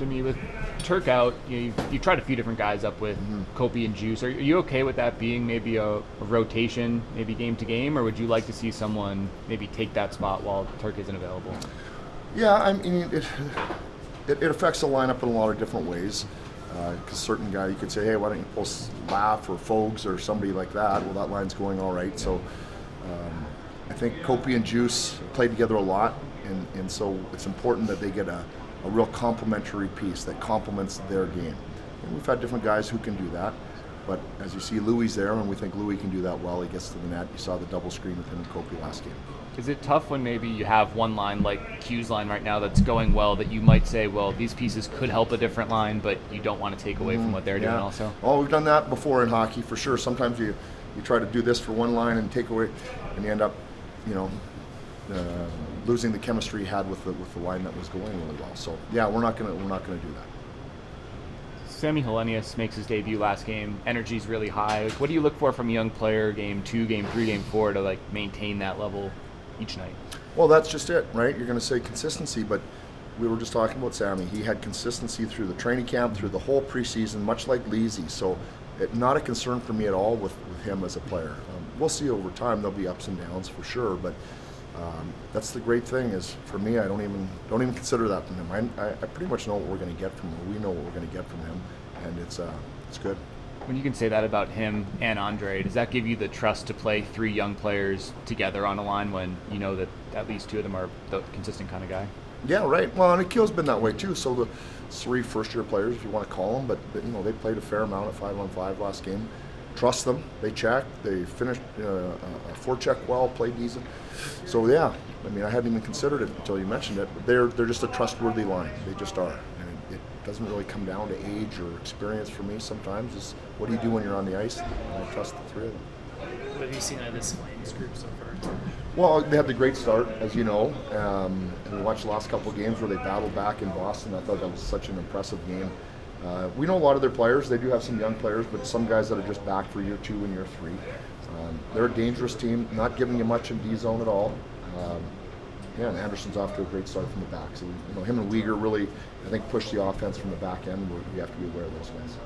to me with Turk out, you tried a few different guys up with Kopi and Juice. Are you okay with that being maybe a rotation, maybe game to game, or would you like to see someone maybe take that spot while Turk isn't available? Yeah, I mean, it affects the lineup in a lot of different ways. Because certain guy, you could say, hey, why don't you post Laugh or Fogues or somebody like that? Well, that line's going all right. So I think Kopi and Juice play together a lot, and so it's important that they get a real complementary piece that complements their game. And we've had different guys who can do that, but as you see, Louis there, and we think Louis can do that well. He gets to the net. You saw the double screen with him and Kopi last game. Is it tough when maybe you have one line like Q's line right now that's going well that you might say, well, these pieces could help a different line, but you don't want to take away from what they're doing also? Oh, we've done that before in hockey for sure. Sometimes you try to do this for one line and take away, and you end up, losing the chemistry you had with the line that was going really well. So yeah, we're not gonna do that. Sammy Helenius makes his debut last game. Energy's really high. What do you look for from a young player, game 2, game 3, game 4, to maintain that level each night? Well, that's just it, right? You're going to say consistency, but we were just talking about Sammy. He had consistency through the training camp, through the whole preseason, much like Leasy. So not a concern for me at all with him as a player. We'll see over time. There'll be ups and downs for sure, but that's the great thing is for me, I don't even consider that from him. I pretty much know what we're going to get from him. We know what we're going to get from him, and it's good. When you can say that about him and Andre, does that give you the trust to play 3 young players together on a line when you know that at least 2 of them are the consistent kind of guy? Yeah, right. Well, and Akil's been that way too. So the 3 first-year players, if you want to call them, but they played a fair amount at 5-on-5 last game. Trust them. They checked. They finished a forecheck well, played decent. So yeah, I mean, I hadn't even considered it until you mentioned it. But they're just a trustworthy line. They just are. And it doesn't really come down to age or experience for me. Sometimes it's what do you do when you're on the ice? And I trust the 3 of them. What have you seen out of this Flames group so far? Well, they had the great start, as you know, and we watched the last couple of games where they battled back in Boston. I thought that was such an impressive game. We know a lot of their players. They do have some young players, but some guys that are just back for year 2 and year 3. They're a dangerous team, not giving you much in D-zone at all. And Anderson's off to a great start from the back. So, him and Uyghur really, I think, push the offense from the back end. We have to be aware of those guys.